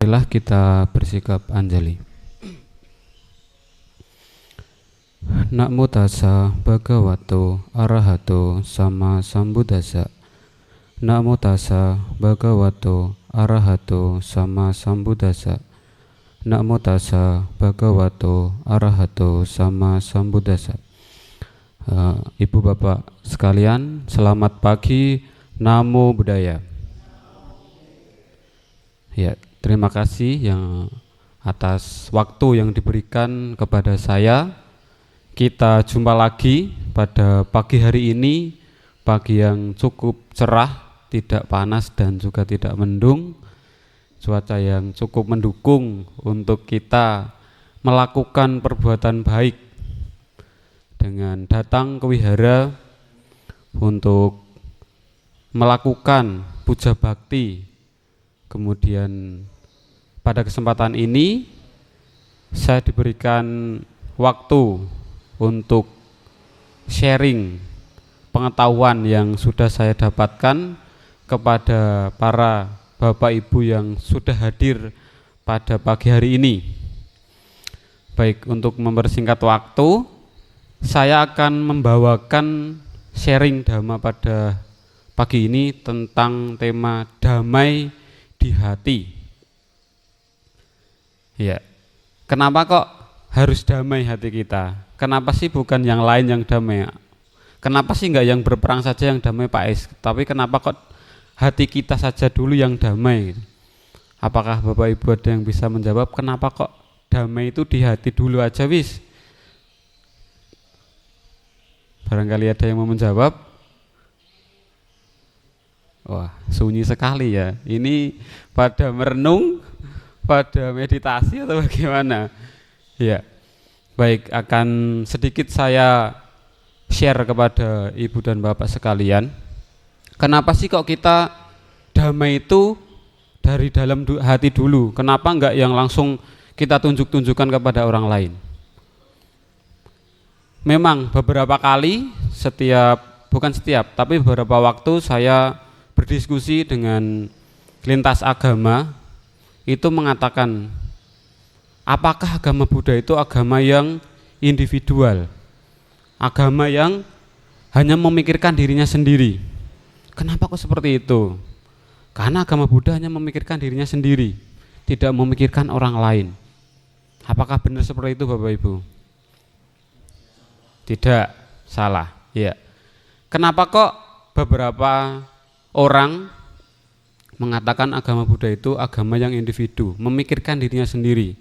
Baiklah, kita bersikap anjali. Namo tassa bhagavato arahato sama sambuddhassa. Namo tassa bhagavato arahato sama sambuddhassa. Namo tassa bhagavato arahato sama sambuddhassa. Ibu bapak sekalian, selamat pagi. Namo Buddhaya. Ya, terima kasih yang atas waktu yang diberikan kepada saya. Kita jumpa lagi pada pagi hari ini, pagi yang cukup cerah, tidak panas dan juga tidak mendung. Cuaca yang cukup mendukung untuk kita melakukan perbuatan baik dengan datang ke wihara untuk melakukan puja bakti. Kemudian pada kesempatan ini saya diberikan waktu untuk sharing pengetahuan yang sudah saya dapatkan kepada para bapak ibu yang sudah hadir pada pagi hari ini. Baik, untuk mempersingkat waktu, saya akan membawakan sharing dhamma pada pagi ini tentang tema damai di hati. Ya, kenapa kok harus damai hati kita? Kenapa sih bukan yang lain yang damai? Kenapa sih enggak yang berperang saja yang damai Pak Is? Tapi kenapa kok hati kita saja dulu yang damai? Apakah Bapak Ibu ada yang bisa menjawab kenapa kok damai itu di hati dulu aja wis? Barangkali ada yang mau menjawab? Wah, sunyi sekali ya. Ini pada merenung, pada meditasi atau bagaimana? Ya, baik, akan sedikit saya share kepada ibu dan bapak sekalian. Kenapa sih kok kita damai itu dari dalam hati dulu? Kenapa enggak yang langsung kita tunjuk-tunjukkan kepada orang lain? Memang beberapa kali, tapi beberapa waktu saya berdiskusi dengan lintas agama itu mengatakan, apakah agama Buddha itu agama yang individual, agama yang hanya memikirkan dirinya sendiri? Kenapa kok seperti itu? Karena agama Buddha hanya memikirkan dirinya sendiri, tidak memikirkan orang lain. Apakah benar seperti itu Bapak Ibu? Tidak, salah. Ya. Kenapa kok beberapa orang mengatakan agama Buddha itu agama yang individu, memikirkan dirinya sendiri?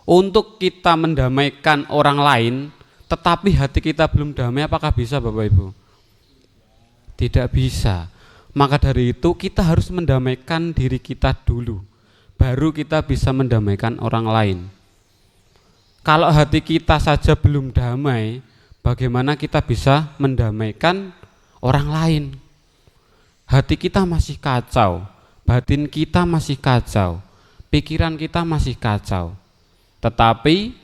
Untuk kita mendamaikan orang lain, tetapi hati kita belum damai, apakah bisa Bapak Ibu? Tidak bisa. Maka dari itu kita harus mendamaikan diri kita dulu, baru kita bisa mendamaikan orang lain. Kalau hati kita saja belum damai, bagaimana kita bisa mendamaikan orang lain? Hati kita masih kacau, batin kita masih kacau, pikiran kita masih kacau. Tetapi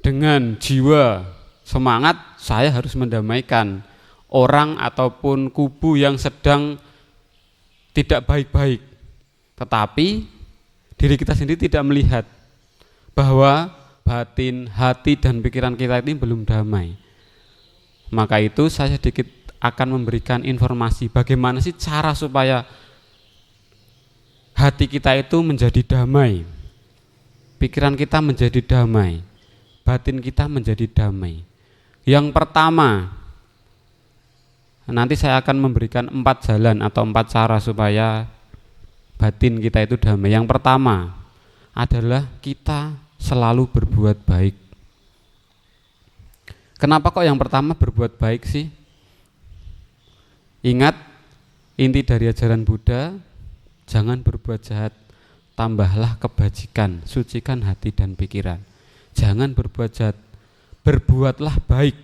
dengan jiwa semangat, saya harus mendamaikan orang ataupun kubu yang sedang tidak baik-baik. Tetapi diri kita sendiri tidak melihat bahwa batin, hati dan pikiran kita ini belum damai. Maka itu saya sedikit akan memberikan informasi bagaimana sih cara supaya hati kita itu menjadi damai, pikiran kita menjadi damai, batin kita menjadi damai. Yang pertama, nanti saya akan memberikan 4 jalan atau 4 cara supaya batin kita itu damai. Yang pertama adalah kita selalu berbuat baik. Kenapa kok yang pertama berbuat baik sih? Ingat, inti dari ajaran Buddha, jangan berbuat jahat, tambahlah kebajikan, sucikan hati dan pikiran. Jangan berbuat jahat, berbuatlah baik.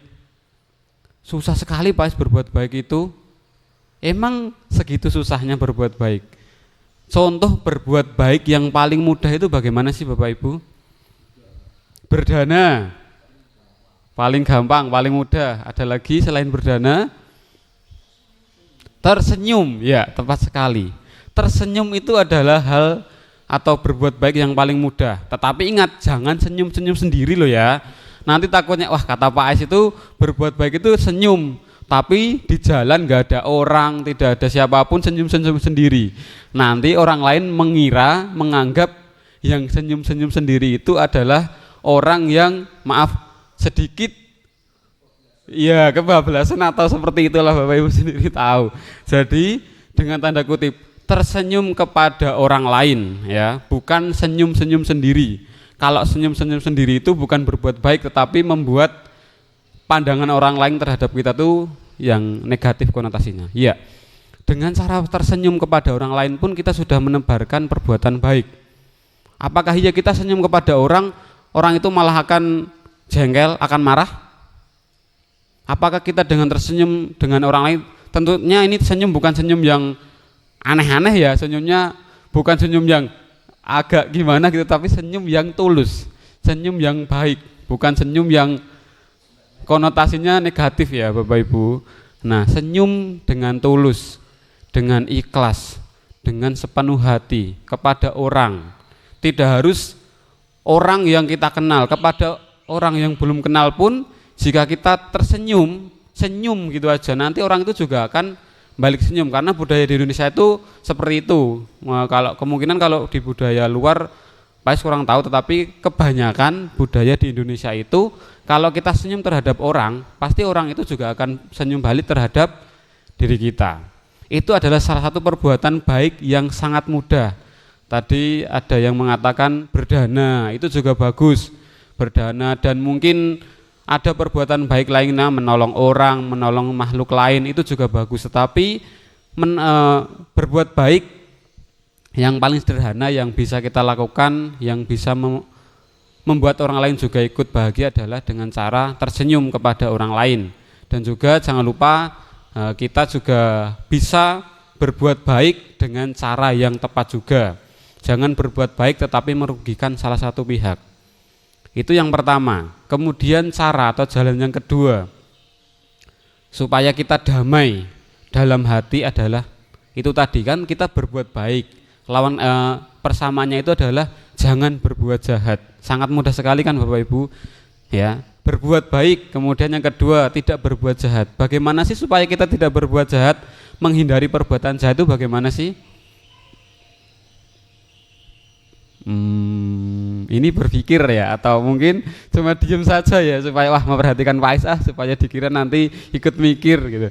Susah sekali Pak berbuat baik itu. Emang segitu susahnya berbuat baik? Contoh berbuat baik yang paling mudah itu bagaimana sih Bapak Ibu? Berdana, paling gampang, paling mudah. Ada lagi selain berdana? Tersenyum, ya tepat sekali. Tersenyum itu adalah hal atau berbuat baik yang paling mudah. Tetapi ingat, jangan senyum-senyum sendiri loh ya. Nanti takutnya, wah kata Pak Ais itu berbuat baik itu senyum, tapi di jalan gak ada orang, tidak ada siapapun, senyum-senyum sendiri. Nanti orang lain menganggap yang senyum-senyum sendiri itu adalah orang yang maaf sedikit ya kebablasan atau seperti itulah, Bapak Ibu sendiri tahu. Jadi dengan tanda kutip tersenyum kepada orang lain ya, bukan senyum-senyum sendiri. Kalau senyum-senyum sendiri itu bukan berbuat baik, tetapi membuat pandangan orang lain terhadap kita tuh yang negatif konotasinya. Ya, dengan cara tersenyum kepada orang lain pun kita sudah menebarkan perbuatan baik. Apakah iya kita senyum kepada orang itu malah akan jengkel, akan marah? Apakah kita dengan tersenyum dengan orang lain, tentunya ini senyum bukan senyum yang aneh-aneh ya, senyumnya bukan senyum yang agak gimana gitu, tapi senyum yang tulus, senyum yang baik, bukan senyum yang konotasinya negatif ya Bapak Ibu. Nah, senyum dengan tulus, dengan ikhlas, dengan sepenuh hati kepada orang. Tidak harus orang yang kita kenal, kepada orang yang belum kenal pun jika kita tersenyum, senyum gitu aja, nanti orang itu juga akan balik senyum, karena budaya di Indonesia itu seperti itu. Kalau kemungkinan kalau di budaya luar Pak kurang tahu, tetapi kebanyakan budaya di Indonesia itu kalau kita senyum terhadap orang, pasti orang itu juga akan senyum balik terhadap diri kita. Itu adalah salah satu perbuatan baik yang sangat mudah. Tadi ada yang mengatakan berdana, itu juga bagus, berdana, dan mungkin ada perbuatan baik lainnya, menolong orang, menolong makhluk lain, itu juga bagus. Tetapi berbuat baik yang paling sederhana yang bisa kita lakukan, yang bisa membuat orang lain juga ikut bahagia adalah dengan cara tersenyum kepada orang lain. Dan juga jangan lupa kita juga bisa berbuat baik dengan cara yang tepat juga. Jangan berbuat baik tetapi merugikan salah satu pihak. Itu yang pertama. Kemudian cara atau jalan yang kedua supaya kita damai dalam hati adalah itu tadi kan, kita berbuat baik. Lawan persamaannya itu adalah jangan berbuat jahat. Sangat mudah sekali kan Bapak Ibu ya, berbuat baik. Kemudian yang kedua tidak berbuat jahat. Bagaimana sih supaya kita tidak berbuat jahat, menghindari perbuatan jahat itu bagaimana sih? Ini berpikir ya, atau mungkin cuma diem saja ya supaya wah memperhatikan Pak Ais supaya dikira nanti ikut mikir gitu.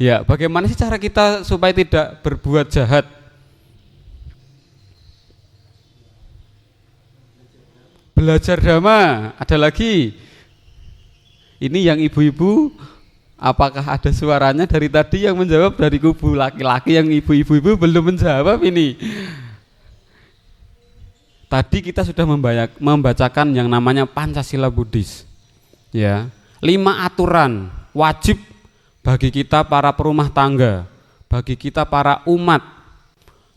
Ya, bagaimana sih cara kita supaya tidak berbuat jahat? Belajar dhamma. Ada lagi. Ini yang ibu-ibu, apakah ada suaranya dari tadi yang menjawab dari kubu laki-laki, yang ibu-ibu belum menjawab ini? Tadi kita sudah membacakan yang namanya Pancasila Buddhis. Ya, 5 aturan wajib bagi kita para perumah tangga, bagi kita para umat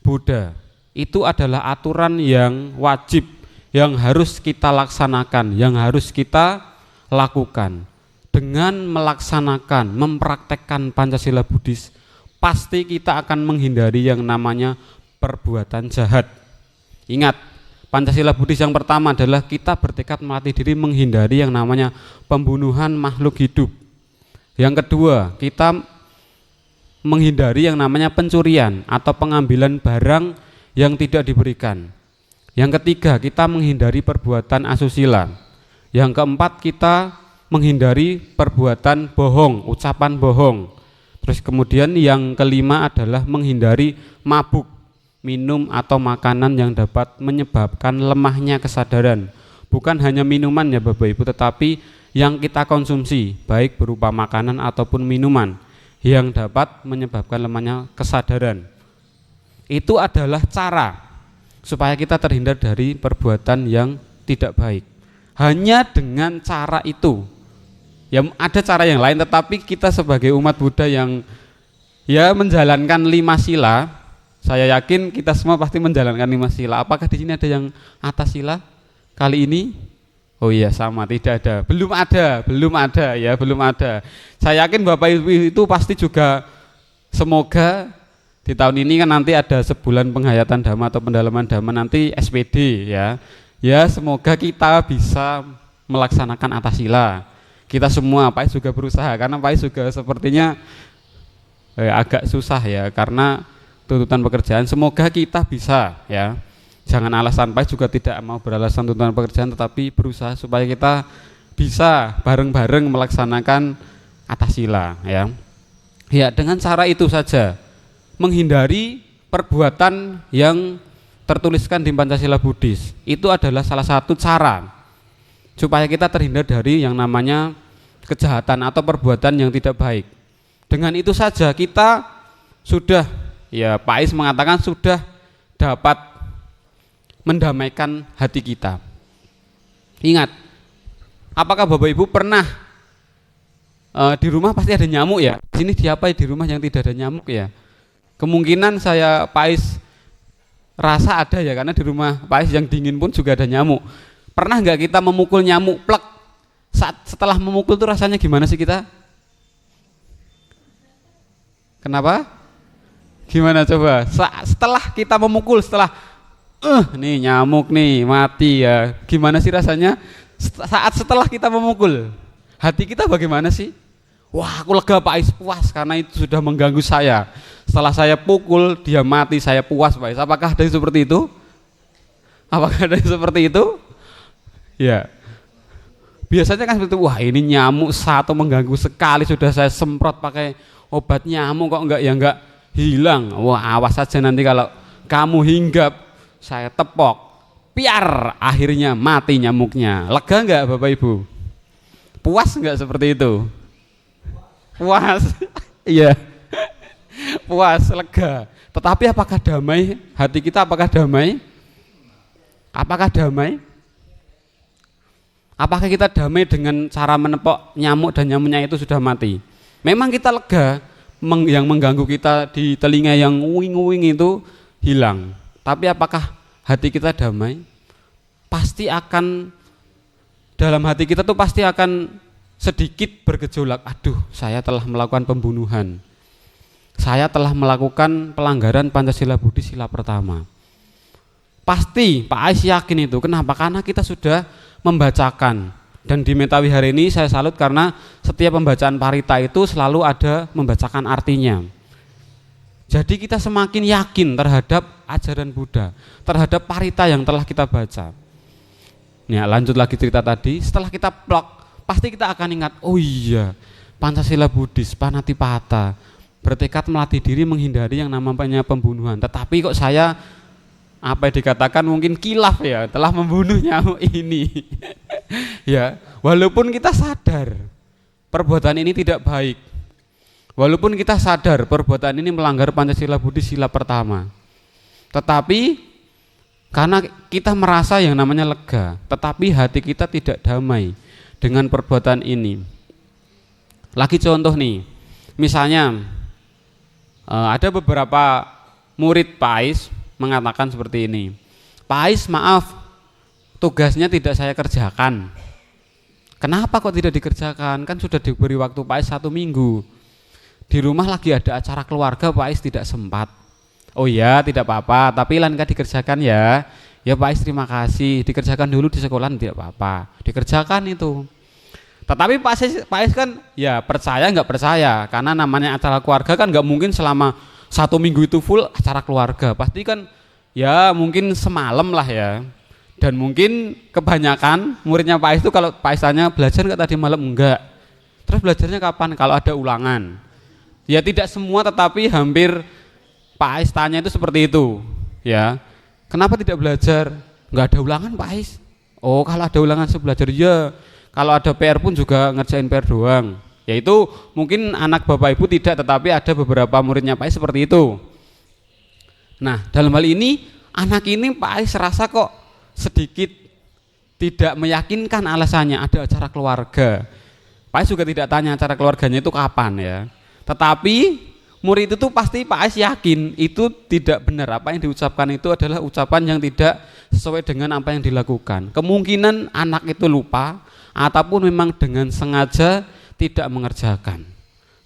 Buddha. Itu adalah aturan yang wajib, yang harus kita laksanakan, yang harus kita lakukan. Dengan melaksanakan, mempraktekkan Pancasila Buddhis, pasti kita akan menghindari yang namanya perbuatan jahat. Ingat, Pancasila Buddhis yang pertama adalah kita bertekad melatih diri menghindari yang namanya pembunuhan makhluk hidup. Yang kedua, kita menghindari yang namanya pencurian atau pengambilan barang yang tidak diberikan. Yang ketiga, kita menghindari perbuatan asusila. Yang keempat, kita menghindari perbuatan bohong, ucapan bohong. Terus kemudian yang kelima adalah menghindari mabuk, minum atau makanan yang dapat menyebabkan lemahnya kesadaran. Bukan hanya minuman ya Bapak Ibu, tetapi yang kita konsumsi, baik berupa makanan ataupun minuman yang dapat menyebabkan lemahnya kesadaran. Itu adalah cara supaya kita terhindar dari perbuatan yang tidak baik. Hanya dengan cara itu. Ya ada cara yang lain, tetapi kita sebagai umat Buddha yang ya menjalankan 5 sila, saya yakin kita semua pasti menjalankan 5 sila. Apakah di sini ada yang atas sila kali ini? Oh iya, sama, tidak ada. Belum ada ya, belum ada. Saya yakin Bapak Ibu itu pasti juga semoga Di tahun ini kan nanti ada sebulan penghayatan dhamma atau pendalaman dhamma, nanti SPD ya. Ya semoga kita bisa melaksanakan atasila. Kita semua, Pak Is juga berusaha, karena Pak Is juga sepertinya agak susah ya karena tuntutan pekerjaan. Semoga kita bisa ya. Jangan alasan, Pak Is juga tidak mau beralasan tuntutan pekerjaan, tetapi berusaha supaya kita bisa bareng-bareng melaksanakan atasila ya. Ya dengan cara itu saja, menghindari perbuatan yang tertuliskan di Pancasila Buddhis. Itu adalah salah satu cara supaya kita terhindar dari yang namanya kejahatan atau perbuatan yang tidak baik. Dengan itu saja kita sudah, ya Pak Is mengatakan sudah dapat mendamaikan hati kita. Ingat, apakah Bapak Ibu pernah di rumah pasti ada nyamuk ya? Sini diapai di rumah yang tidak ada nyamuk ya? Kemungkinan saya Pak Is rasa ada ya, karena di rumah Pak Is yang dingin pun juga ada nyamuk. Pernah nggak kita memukul nyamuk plek? Setelah memukul tuh rasanya gimana sih kita? Kenapa? Gimana coba? Setelah kita memukul, setelah nih nyamuk nih mati ya, gimana sih rasanya? Saat setelah kita memukul, hati kita bagaimana sih? Wah, aku lega Pak Is, puas karena itu sudah mengganggu saya. Setelah saya pukul dia mati, saya puas Pak Is. Apakah ada yang seperti itu? Apakah ada yang seperti itu? Ya. Biasanya kan seperti itu, wah ini nyamuk satu mengganggu sekali, sudah saya semprot pakai obat nyamuk kok enggak hilang. Wah, awas saja nanti kalau kamu hinggap, saya tepok, piar, akhirnya mati nyamuknya. Lega enggak Bapak Ibu? Puas enggak seperti itu? Puas, iya, puas, lega. Tetapi apakah damai? Hati kita apakah damai? Apakah damai? Apakah kita damai dengan cara menepok nyamuk dan nyamuknya itu sudah mati? Memang kita lega, yang mengganggu kita di telinga yang nguing-nguing itu hilang. Tapi apakah hati kita damai? Pasti akan, dalam hati kita tuh pasti akan sedikit bergejolak. Aduh, saya telah melakukan pembunuhan. Saya telah melakukan pelanggaran Pancasila Buddhis sila pertama. Pasti Pak Ais yakin itu. Kenapa? Karena kita sudah membacakan. Dan di Metawi hari ini saya salut karena setiap pembacaan parita itu selalu ada membacakan artinya. Jadi kita semakin yakin terhadap ajaran Buddha, terhadap parita yang telah kita baca. Ya, lanjut lagi cerita tadi, setelah kita plok, pasti kita akan ingat, oh iya, Pancasila Buddhis, Panatipata, bertekad melatih diri menghindari yang namanya pembunuhan. Tetapi kok saya, apa yang dikatakan mungkin kilaf ya, telah membunuh nyamuk ini. Ya, walaupun kita sadar perbuatan ini tidak baik, walaupun kita sadar perbuatan ini melanggar Pancasila Buddhis sila pertama, tetapi karena kita merasa yang namanya lega, tetapi hati kita tidak damai dengan perbuatan ini. Lagi contoh nih, misalnya ada beberapa murid Pak Ais mengatakan seperti ini, Pak Ais maaf, tugasnya tidak saya kerjakan. Kenapa kok tidak dikerjakan? Kan sudah diberi waktu Pak Ais 1 minggu. Di rumah lagi ada acara keluarga, Pak Ais tidak sempat. Oh ya, tidak apa-apa, tapi lain kali dikerjakan ya. Ya Pak Ais terima kasih, dikerjakan dulu di sekolah tidak apa-apa. Dikerjakan itu. Tetapi Pak Ais kan ya percaya nggak percaya, karena namanya acara keluarga kan nggak mungkin selama 1 minggu itu full acara keluarga, pasti kan ya mungkin semalam lah ya. Dan mungkin kebanyakan muridnya Pak Ais itu kalau Pak Ais tanya belajar nggak tadi malam, enggak. Terus belajarnya kapan? Kalau ada ulangan. Ya tidak semua, tetapi hampir Pak Ais tanya itu seperti itu. Ya, kenapa tidak belajar? Nggak ada ulangan Pak Ais. Oh kalau ada ulangan saya belajar ya. Kalau ada PR pun juga ngerjain PR doang. Yaitu mungkin anak bapak ibu tidak, tetapi ada beberapa muridnya Pak Ais seperti itu. Nah dalam hal ini anak ini Pak Ais rasa kok sedikit tidak meyakinkan alasannya, ada acara keluarga. Pak Ais juga tidak tanya acara keluarganya itu kapan ya. Tetapi murid itu tuh pasti Pak Ais yakin itu tidak benar, apa yang diucapkan itu adalah ucapan yang tidak sesuai dengan apa yang dilakukan. Kemungkinan anak itu lupa ataupun memang dengan sengaja tidak mengerjakan.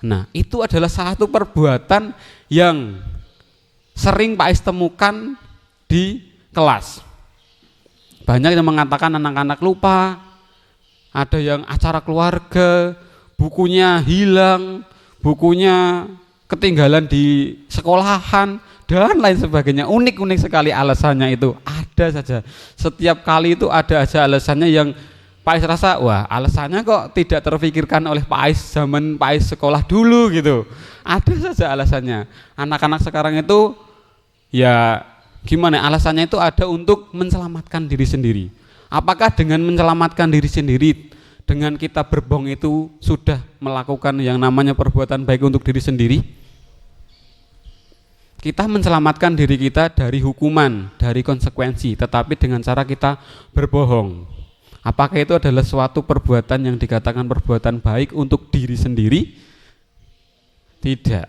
Nah itu adalah salah satu perbuatan yang sering Pak Ais temukan di kelas. Banyak yang mengatakan anak-anak lupa, ada yang acara keluarga, bukunya hilang, bukunya ketinggalan di sekolahan, dan lain sebagainya. Unik-unik sekali alasannya itu, ada saja. Setiap kali itu ada aja alasannya yang Pak Ais rasa, wah alasannya kok tidak terpikirkan oleh Pak Ais zaman Pak Ais sekolah dulu gitu. Ada saja alasannya. Anak-anak sekarang itu ya gimana, alasannya itu ada untuk menyelamatkan diri sendiri. Apakah dengan menyelamatkan diri sendiri, dengan kita berbohong itu sudah melakukan yang namanya perbuatan baik untuk diri sendiri? Kita menyelamatkan diri kita dari hukuman, dari konsekuensi, tetapi dengan cara kita berbohong. Apakah itu adalah suatu perbuatan yang dikatakan perbuatan baik untuk diri sendiri? Tidak.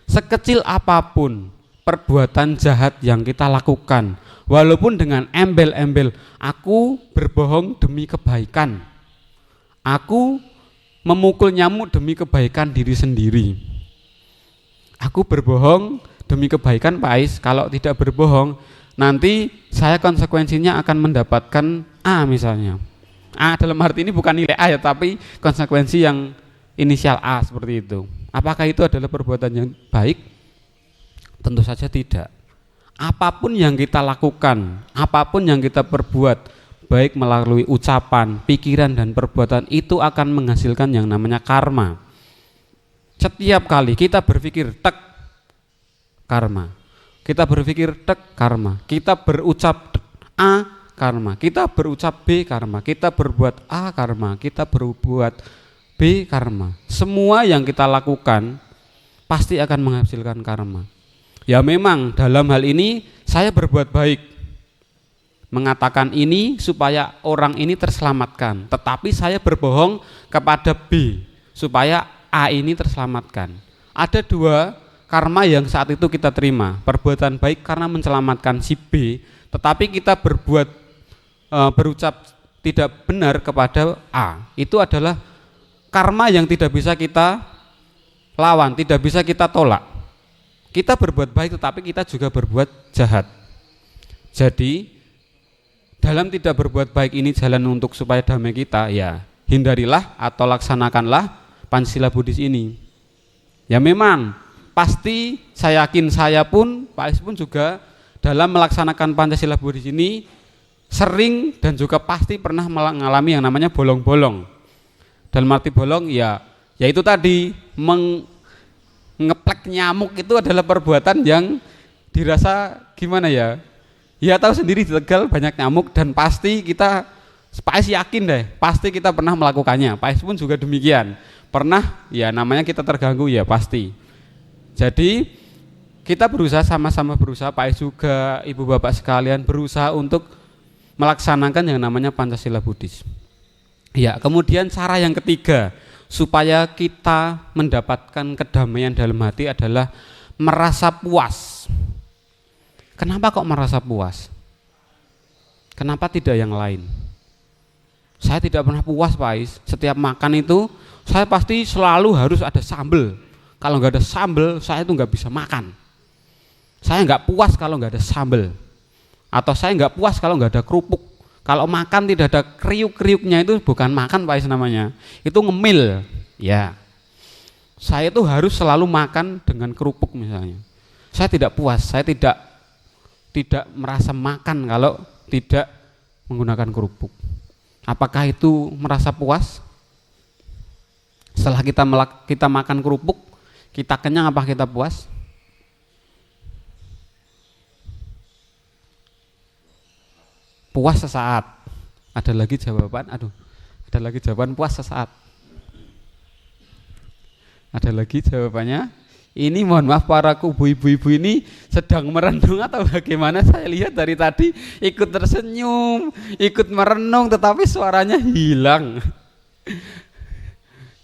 Sekecil apapun perbuatan jahat yang kita lakukan, walaupun dengan embel-embel, aku berbohong demi kebaikan, aku memukul nyamuk demi kebaikan diri sendiri, aku berbohong demi kebaikan Pak Ais, kalau tidak berbohong nanti saya konsekuensinya akan mendapatkan A misalnya. A dalam arti ini bukan nilai A ya, tapi konsekuensi yang inisial A seperti itu. Apakah itu adalah perbuatan yang baik? Tentu saja tidak. Apapun yang kita lakukan, apapun yang kita perbuat, baik melalui ucapan, pikiran, dan perbuatan, itu akan menghasilkan yang namanya karma. Setiap kali kita berpikir tek, karma. Kita berpikir tek, karma. Kita berucap A, karma. Kita berucap B, karma. Kita berbuat A, karma. Kita berbuat B, karma. Semua yang kita lakukan pasti akan menghasilkan karma. Ya memang dalam hal ini saya berbuat baik, mengatakan ini supaya orang ini terselamatkan, tetapi saya berbohong kepada B supaya A ini terselamatkan. Ada dua karma yang saat itu kita terima, perbuatan baik karena menyelamatkan si B, tetapi kita berucap tidak benar kepada A. Itu adalah karma yang tidak bisa kita lawan, tidak bisa kita tolak. Kita berbuat baik tetapi kita juga berbuat jahat. Jadi dalam tidak berbuat baik ini jalan untuk supaya damai kita, ya hindarilah atau laksanakanlah Pancasila Buddhis ini. Ya memang pasti saya yakin saya pun, Pak Ais pun juga dalam melaksanakan Pancasila Buddhis ini sering dan juga pasti pernah mengalami yang namanya bolong-bolong. Dalam arti bolong ya itu tadi ngeplek nyamuk itu adalah perbuatan yang dirasa gimana ya? Ya tahu sendiri di Tegal banyak nyamuk dan pasti kita, Pak Ais yakin deh, pasti kita pernah melakukannya. Pak Ais pun juga demikian. Pernah ya namanya kita terganggu ya pasti. Jadi kita berusaha, sama-sama berusaha, Pak Ais juga, Ibu Bapak sekalian berusaha untuk melaksanakan yang namanya Pancasila Buddhis. Ya, kemudian cara yang ketiga supaya kita mendapatkan kedamaian dalam hati adalah merasa puas. Kenapa kok merasa puas? Kenapa tidak yang lain? Saya tidak pernah puas Pak Ais. Setiap makan itu saya pasti selalu harus ada sambal. Kalau nggak ada sambal saya itu nggak bisa makan. Saya nggak puas kalau nggak ada sambal. Atau saya nggak puas kalau nggak ada kerupuk. Kalau makan tidak ada kriuk-kriuknya itu bukan makan Pak Ais namanya, itu ngemil. Ya, saya itu harus selalu makan dengan kerupuk misalnya. Saya tidak puas, saya tidak merasa makan kalau tidak menggunakan kerupuk. Apakah itu merasa puas? Setelah kita makan kerupuk, kita kenyang apa kita puas? Puas sesaat. Ada lagi jawaban puas sesaat. Ada lagi jawabannya. Ini mohon maaf para kubu ibu-ibu ini sedang merenung atau bagaimana? Saya lihat dari tadi ikut tersenyum, ikut merenung, tetapi suaranya hilang.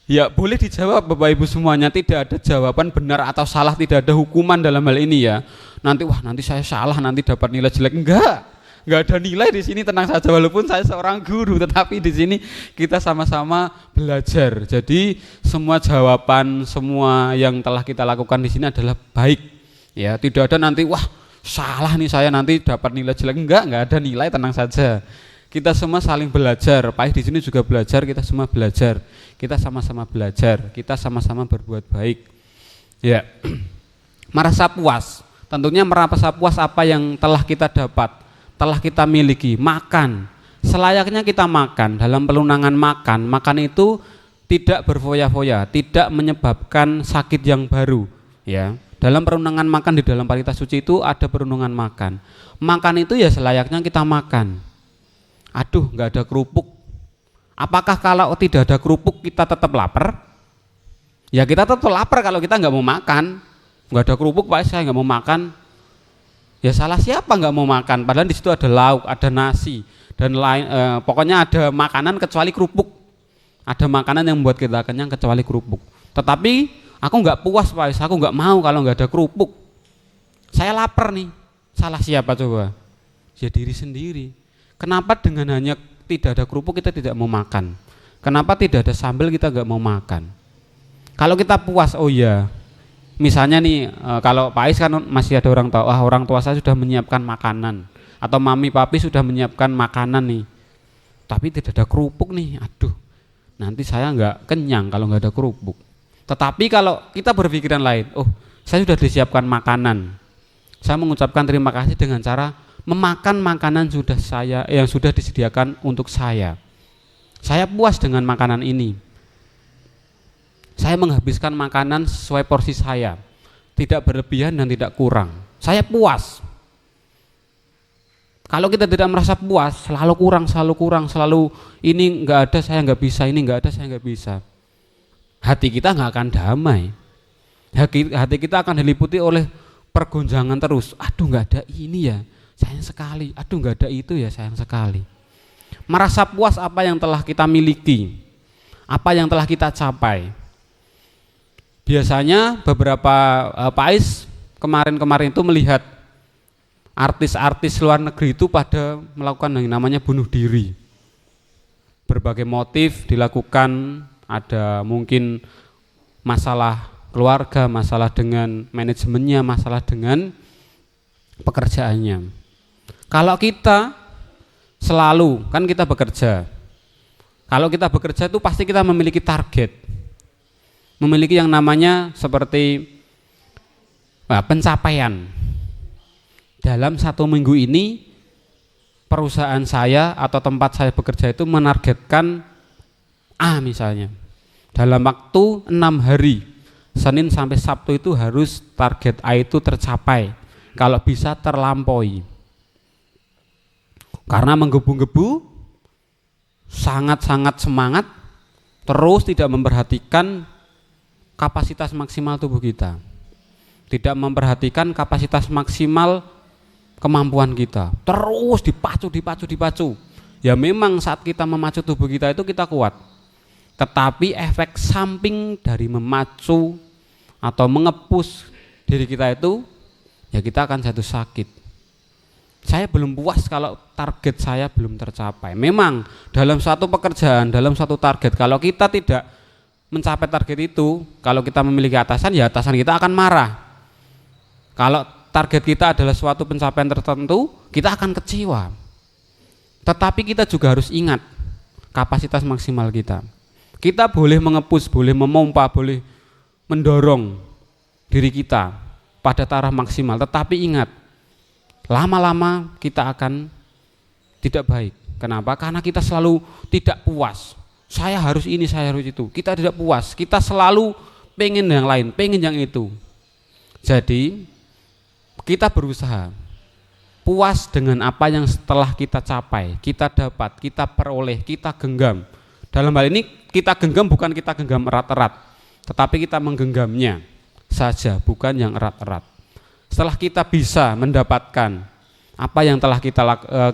Ya boleh dijawab Bapak Ibu semuanya, tidak ada jawaban benar atau salah, tidak ada hukuman dalam hal ini ya. Nanti saya salah, nanti dapat nilai jelek, enggak ada nilai di sini, tenang saja. Walaupun saya seorang guru, tetapi di sini kita sama-sama belajar. Jadi semua jawaban, semua yang telah kita lakukan di sini adalah baik. Ya, tidak ada nanti wah salah nih saya nanti dapat nilai jelek. Enggak ada nilai, tenang saja. Kita semua saling belajar. Pak Is di sini juga belajar, kita semua belajar. Kita sama-sama belajar, kita sama-sama berbuat baik. Ya. Merasa puas. Tentunya merasa puas apa yang telah kita dapat, telah kita miliki. Makan. Selayaknya kita makan. Dalam pelunangan makan, makan itu tidak berfoya-foya, tidak menyebabkan sakit yang baru, ya. Dalam perundangan makan di dalam paritas suci itu ada perundangan makan. Makan itu ya selayaknya kita makan. Aduh, nggak ada kerupuk. Apakah kalau tidak ada kerupuk kita tetap lapar? Ya kita tetap lapar kalau kita nggak mau makan. Nggak ada kerupuk, Pak, saya nggak mau makan. Ya salah siapa nggak mau makan? Padahal di situ ada lauk, ada nasi dan lain. Pokoknya ada makanan kecuali kerupuk. Ada makanan yang membuat kita kenyang kecuali kerupuk. Tetapi aku nggak puas, Pak, aku nggak mau kalau nggak ada kerupuk. Saya lapar nih. Salah siapa coba? Ya diri sendiri. Kenapa dengan hanya tidak ada kerupuk kita tidak mau makan? Kenapa tidak ada sambal kita nggak mau makan? Kalau kita puas, oh iya. Misalnya nih, kalau Pak Is kan masih ada orang tua, orang tua saya sudah menyiapkan makanan, atau mami papi sudah menyiapkan makanan nih. Tapi tidak ada kerupuk nih, aduh. Nanti saya nggak kenyang kalau nggak ada kerupuk. Tetapi kalau kita berpikiran lain, oh saya sudah disiapkan makanan, saya mengucapkan terima kasih dengan cara memakan makanan yang sudah disediakan untuk saya. Saya puas dengan makanan ini. Saya menghabiskan makanan sesuai porsi saya, tidak berlebihan dan tidak kurang. Saya puas. Kalau kita tidak merasa puas, selalu kurang, selalu ini enggak ada, saya enggak bisa, ini enggak ada, saya enggak bisa. Hati kita enggak akan damai. Hati kita akan diliputi oleh pergonjangan terus. Aduh, enggak ada ini ya, sayang sekali. Aduh, enggak ada itu ya, sayang sekali. Merasa puas apa yang telah kita miliki, apa yang telah kita capai. Biasanya beberapa Pak Is kemarin-kemarin itu melihat artis-artis luar negeri itu pada melakukan yang namanya bunuh diri. Berbagai motif dilakukan, ada mungkin masalah keluarga, masalah dengan manajemennya, masalah dengan pekerjaannya. Kalau kita selalu, kan kita bekerja. Kalau kita bekerja itu pasti kita memiliki target. Memiliki yang namanya seperti pencapaian. Dalam 1 minggu ini perusahaan saya atau tempat saya bekerja itu menargetkan A misalnya. Dalam waktu 6 hari, Senin sampai Sabtu itu harus target A itu tercapai. Kalau bisa terlampaui. Karena menggebu-gebu, sangat-sangat semangat, terus tidak memperhatikan kapasitas maksimal tubuh kita. Tidak memperhatikan kapasitas maksimal kemampuan kita, terus dipacu. Ya memang saat kita memacu tubuh kita itu kita kuat, tetapi efek samping dari memacu atau mengepus diri kita itu, ya kita akan jatuh sakit. Saya belum puas kalau target saya belum tercapai. Memang dalam satu pekerjaan, dalam satu target, kalau kita tidak mencapai target itu, kalau kita memiliki atasan, ya atasan kita akan marah. Kalau target kita adalah suatu pencapaian tertentu, kita akan kecewa. Tetapi kita juga harus ingat kapasitas maksimal kita. Kita boleh mengepus, boleh memompa, boleh mendorong diri kita pada taraf maksimal. Tetapi ingat, lama-lama kita akan tidak baik. Kenapa? Karena kita selalu tidak puas. Saya harus ini, saya harus itu. Kita tidak puas. Kita selalu pengen yang lain, pengen yang itu. Jadi kita berusaha puas dengan apa yang setelah kita capai, kita dapat, kita peroleh, kita genggam. Dalam hal ini kita genggam bukan kita genggam erat-erat, tetapi kita menggenggamnya saja, bukan yang erat-erat. Setelah kita bisa mendapatkan apa yang telah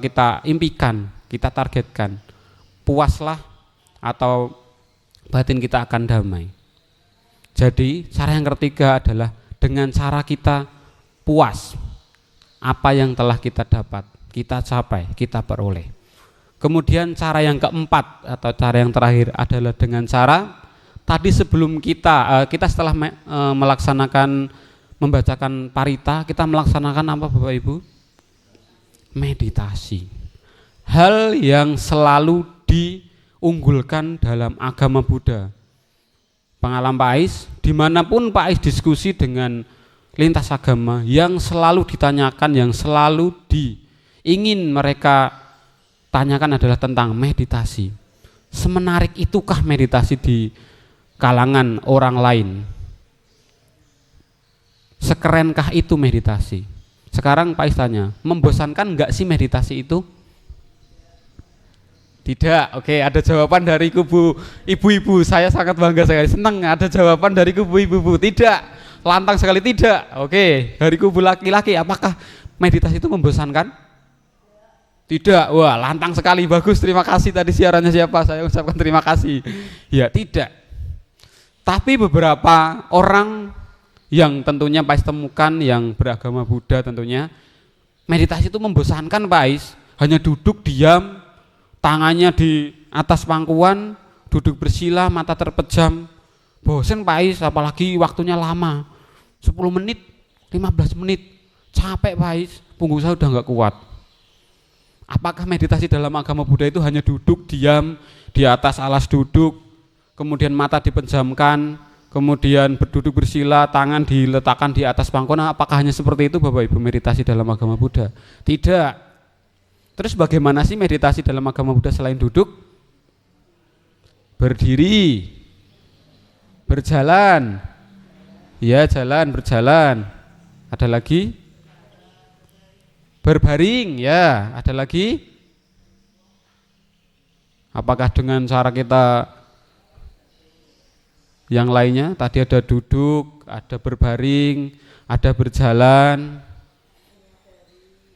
kita impikan, kita targetkan, puaslah atau batin kita akan damai. Jadi cara yang ketiga adalah dengan cara kita puas apa yang telah kita dapat, kita capai, kita peroleh. Kemudian cara yang keempat atau cara yang terakhir adalah dengan cara tadi sebelum kita setelah melaksanakan membacakan parita, kita melaksanakan apa Bapak Ibu? Meditasi. Hal yang selalu diunggulkan dalam agama Buddha. Pengalaman Pak Ais, dimanapun Pak Ais diskusi dengan lintas agama, yang selalu ditanyakan, yang selalu ingin mereka tanyakan adalah tentang meditasi. Semenarik itukah meditasi di kalangan orang lain? Sekerenkah itu meditasi? Sekarang Pak Ais tanya, membosankan enggak sih meditasi itu? Tidak. Oke, ada jawaban dari kubu ibu-ibu. Saya sangat bangga sekali, senang ada jawaban dari kubu ibu-ibu. Tidak, lantang sekali tidak. Oke, dari kubu laki-laki, apakah meditasi itu membosankan? Tidak. Wah, lantang sekali, bagus. Terima kasih. Tadi siarannya siapa? Saya ucapkan terima kasih. Ya, tidak. Tapi beberapa orang yang tentunya Pak Ais temukan yang beragama Buddha tentunya, meditasi itu membosankan Pak Ais. Hanya duduk diam, tangannya di atas pangkuan, duduk bersila, mata terpejam. Bosen Pak Ais, apalagi waktunya lama, 10 menit, 15 menit, capek Pak Ais, punggung saya udah nggak kuat. Apakah meditasi dalam agama Buddha itu hanya duduk diam di atas alas duduk, kemudian mata dipejamkan, kemudian berduduk bersila, tangan diletakkan di atas pangkuan? Apakah hanya seperti itu Bapak Ibu meditasi dalam agama Buddha? Tidak. Terus bagaimana sih meditasi dalam agama Buddha selain duduk? Berdiri, berjalan, ya jalan, berjalan. Ada lagi? Berbaring, ya. Ada lagi? Apakah dengan cara kita yang lainnya? Tadi ada duduk, ada berbaring, ada berjalan,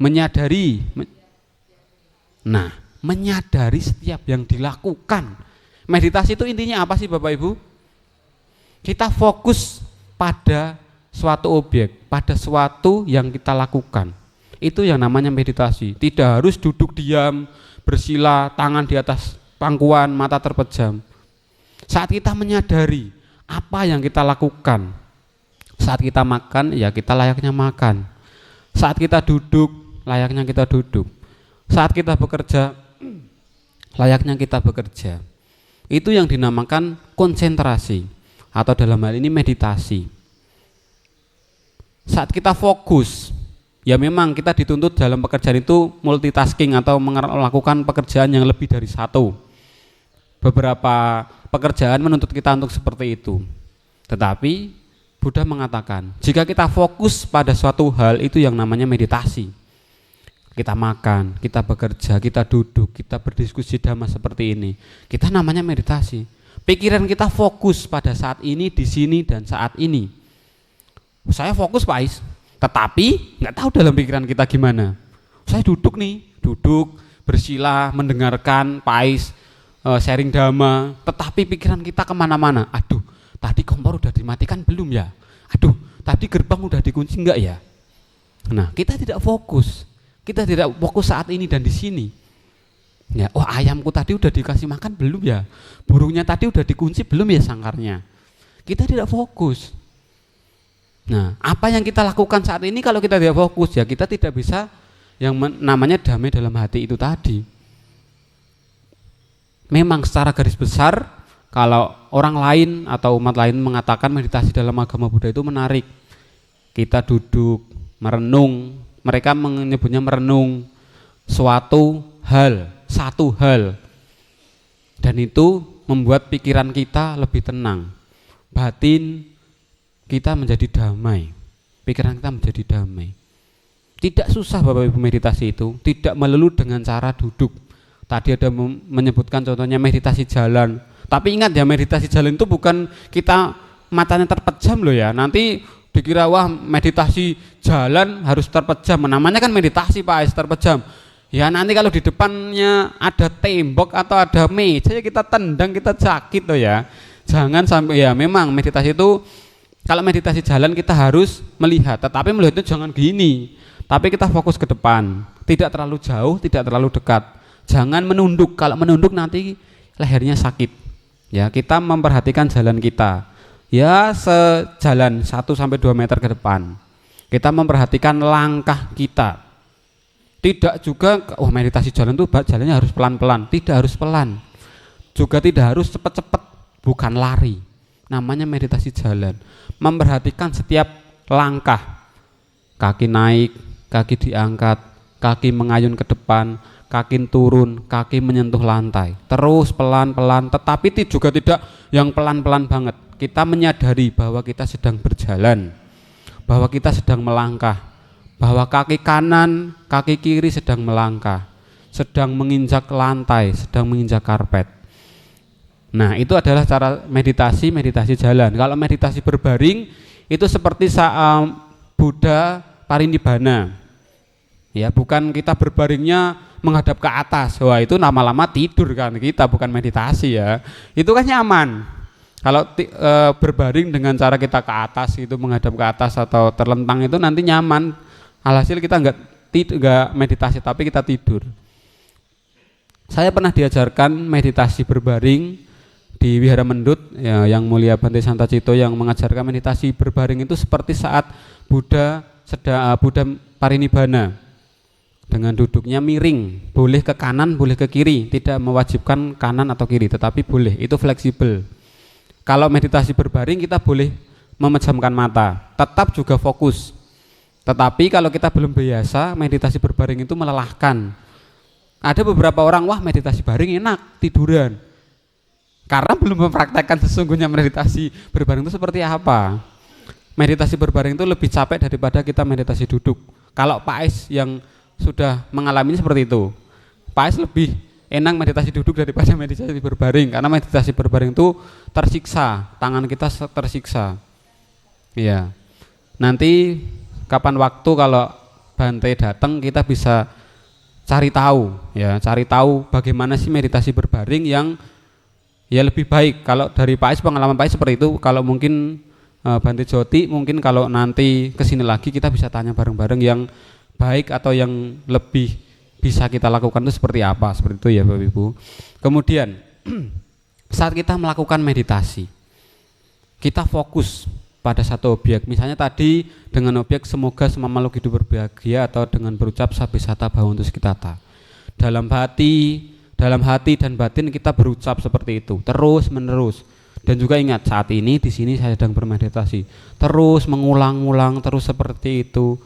menyadari. Nah, menyadari setiap yang dilakukan. Meditasi itu intinya apa sih Bapak Ibu? Kita fokus pada suatu objek, pada suatu yang kita lakukan. Itu yang namanya meditasi. Tidak harus duduk diam, bersila, tangan di atas pangkuan, mata terpejam. Saat kita menyadari apa yang kita lakukan, saat kita makan, ya kita layaknya makan. Saat kita duduk, layaknya kita duduk. Saat kita bekerja, layaknya kita bekerja. Itu yang dinamakan konsentrasi, atau dalam hal ini meditasi. Saat kita fokus, ya memang kita dituntut dalam pekerjaan itu multitasking atau melakukan pekerjaan yang lebih dari satu. Beberapa pekerjaan menuntut kita untuk seperti itu. Tetapi Buddha mengatakan, jika kita fokus pada suatu hal, itu yang namanya meditasi. Kita makan, kita bekerja, kita duduk, kita berdiskusi dhamma seperti ini. Kita namanya meditasi. Pikiran kita fokus pada saat ini, di sini, dan saat ini. Saya fokus Pak Ais, tetapi nggak tahu dalam pikiran kita gimana. Saya duduk nih, duduk, bersila, mendengarkan Pak Ais sharing dhamma, tetapi pikiran kita kemana-mana. Aduh, tadi kompor udah dimatikan belum ya? Aduh, tadi gerbang udah dikunci enggak ya? Nah, kita tidak fokus. Kita tidak fokus saat ini dan di sini. Ya, oh ayamku tadi udah dikasih makan belum ya? Burungnya tadi udah dikunci belum ya sangkarnya? Kita tidak fokus. Nah, apa yang kita lakukan saat ini kalau kita tidak fokus, ya kita tidak bisa yang namanya damai dalam hati itu tadi. Memang secara garis besar, kalau orang lain atau umat lain mengatakan meditasi dalam agama Buddha itu menarik. Kita duduk, merenung. Mereka menyebutnya merenung suatu hal, satu hal, dan itu membuat pikiran kita lebih tenang, batin kita menjadi damai, pikiran kita menjadi damai. Tidak susah Bapak Ibu meditasi itu, tidak melulu dengan cara duduk. Tadi ada menyebutkan contohnya meditasi jalan, tapi ingat ya, meditasi jalan itu bukan kita matanya terpejam loh ya, nanti dikira wah meditasi jalan harus terpejam. Namanya kan meditasi Pak Ais, terpejam. Ya nanti kalau di depannya ada tembok atau ada meja, ya kita tendang, kita sakit loh ya. Jangan sampai, ya memang meditasi itu, kalau meditasi jalan kita harus melihat, tetapi melihat itu jangan gini. Tapi kita fokus ke depan, tidak terlalu jauh, tidak terlalu dekat. Jangan menunduk, kalau menunduk nanti lehernya sakit. Ya, kita memperhatikan jalan kita. ya sejalan 1-2 meter ke depan. Kita memperhatikan langkah kita. Tidak juga meditasi jalan tuh jalannya harus pelan-pelan, tidak harus pelan. Juga tidak harus cepat-cepat, bukan lari. Namanya meditasi jalan. Memperhatikan setiap langkah. Kaki naik, kaki diangkat, kaki mengayun ke depan, kaki turun, kaki menyentuh lantai. Terus pelan-pelan, tetapi juga tidak yang pelan-pelan banget. Kita menyadari bahwa kita sedang berjalan, bahwa kita sedang melangkah, bahwa kaki kanan, kaki kiri sedang melangkah, sedang menginjak lantai, sedang menginjak karpet. Nah, itu adalah cara meditasi jalan. Kalau meditasi berbaring itu seperti Buddha Parinibbana. Ya, bukan kita berbaringnya menghadap ke atas. Wah, itu lama-lama tidur kan kita, bukan meditasi ya. Itu kan nyaman. Kalau berbaring dengan cara kita ke atas itu, menghadap ke atas atau terlentang, itu nanti nyaman. Alhasil kita enggak meditasi tapi kita tidur. Saya pernah diajarkan meditasi berbaring di Wihara Mendut ya, yang mulia Bante Santacito yang mengajarkan meditasi berbaring itu seperti saat Buddha Parinibbana. Dengan duduknya miring, boleh ke kanan, boleh ke kiri, tidak mewajibkan kanan atau kiri, tetapi boleh, itu fleksibel. Kalau meditasi berbaring kita boleh memejamkan mata, tetap juga fokus. Tetapi kalau kita belum biasa, meditasi berbaring itu melelahkan. Ada beberapa orang, wah meditasi baring enak, tiduran. Karena belum mempraktekkan sesungguhnya meditasi berbaring itu seperti apa. Meditasi berbaring itu lebih capek daripada kita meditasi duduk. Kalau Pak Ais yang sudah mengalami seperti itu, Pak Ais lebih enak meditasi duduk daripada meditasi berbaring, karena meditasi berbaring itu tersiksa, tangan kita tersiksa. Iya. Nanti kapan waktu kalau Bante datang kita bisa cari tahu bagaimana sih meditasi berbaring yang ya lebih baik. Kalau dari Pak Ais, pengalaman Pak Ais seperti itu. Kalau mungkin Bante Joti, mungkin kalau nanti kesini lagi kita bisa tanya bareng-bareng yang baik atau yang lebih bisa kita lakukan itu seperti apa, seperti itu ya Bapak Ibu. Kemudian saat kita melakukan meditasi, kita fokus pada satu objek. Misalnya tadi dengan objek semoga semua makhluk hidup berbahagia, atau dengan berucap Sabisata Bhavantu Sukhitata. Dalam hati dan batin kita berucap seperti itu terus menerus. Dan juga ingat, saat ini di sini saya sedang bermeditasi. Terus mengulang-ulang terus seperti itu.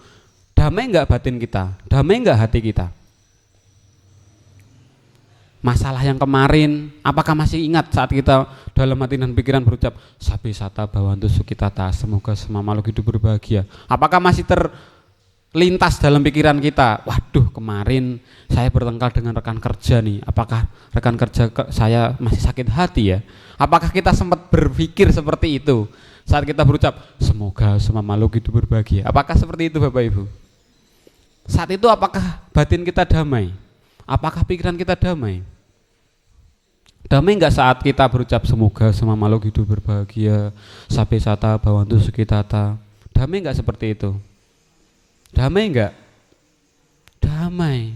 Damai enggak batin kita? Damai enggak hati kita? Masalah yang kemarin, apakah masih ingat saat kita dalam hati dan pikiran berucap Sabisata Bhavantu Sukhitata, semoga semua makhluk hidup berbahagia? Apakah masih terlintas dalam pikiran kita, waduh kemarin saya bertengkar dengan rekan kerja nih, apakah rekan kerja saya masih sakit hati ya? Apakah kita sempat berpikir seperti itu saat kita berucap semoga semua makhluk hidup berbahagia? Apakah seperti itu Bapak Ibu? Saat itu apakah batin kita damai? Apakah pikiran kita damai? Damai enggak saat kita berucap semoga semua makhluk hidup berbahagia, Sabisata Bhavantu Sukhitata? Damai enggak seperti itu? Damai enggak? Damai.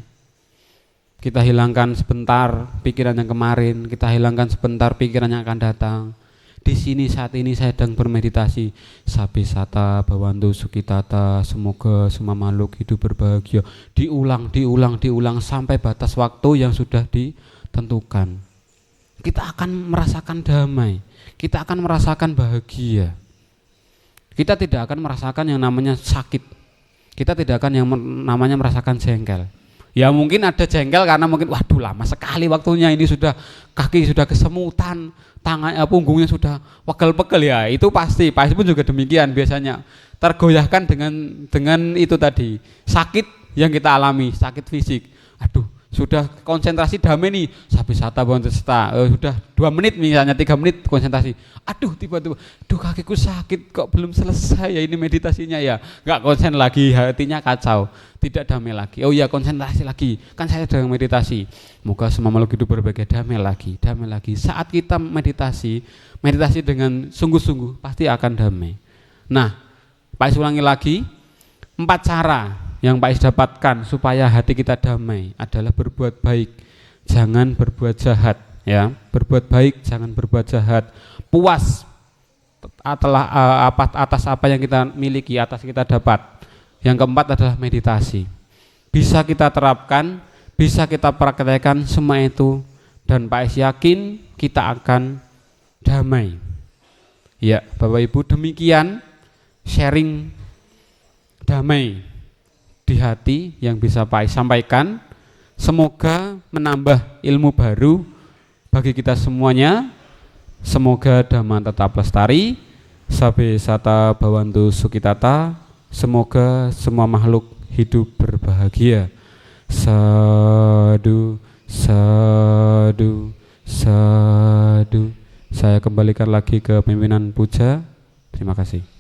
Kita hilangkan sebentar pikiran yang kemarin, kita hilangkan sebentar pikiran yang akan datang. Di sini saat ini saya sedang bermeditasi, Sabisata Bhavantu Sukhitata, semoga semua makhluk hidup berbahagia. Diulang sampai batas waktu yang sudah ditentukan. Kita akan merasakan damai, kita akan merasakan bahagia. Kita tidak akan merasakan yang namanya sakit, kita tidak akan yang namanya merasakan jengkel. Ya mungkin ada jengkel karena mungkin waduh lama sekali waktunya, ini sudah kaki sudah kesemutan, tangan punggungnya sudah pegel-pegel ya, itu pasti pun juga demikian, biasanya tergoyahkan dengan itu tadi, sakit yang kita alami, sakit fisik. Aduh, sudah konsentrasi damai nih, Sabisata Bhavantu Sukhitata, sudah 2 menit misalnya, 3 menit konsentrasi, aduh tiba-tiba, duh kakiku sakit kok belum selesai ya ini meditasinya ya, nggak konsen lagi, hatinya kacau, tidak damai lagi. Oh ya, konsentrasi lagi, kan saya sedang meditasi, moga semua makhluk hidup berbahagia, damai lagi. Saat kita meditasi dengan sungguh-sungguh pasti akan damai. Nah, Pak ulangi lagi, 4 cara yang Pak Is dapatkan supaya hati kita damai adalah berbuat baik, jangan berbuat jahat ya. Berbuat baik, jangan berbuat jahat. Puas atas apa yang kita miliki, atas kita dapat. Yang keempat adalah meditasi. Bisa kita terapkan, bisa kita praktekkan semua itu, dan Pak Es yakin kita akan damai. Ya, Bapak Ibu, demikian sharing damai di hati yang bisa Pak Es sampaikan. Semoga menambah ilmu baru bagi kita semuanya. Semoga Dhamma tetap lestari, Sabe Sata Bhawantu Sukitata. Semoga semua makhluk hidup berbahagia. Sadu, sadu, sadu. Saya kembalikan lagi ke pimpinan puja. Terima kasih.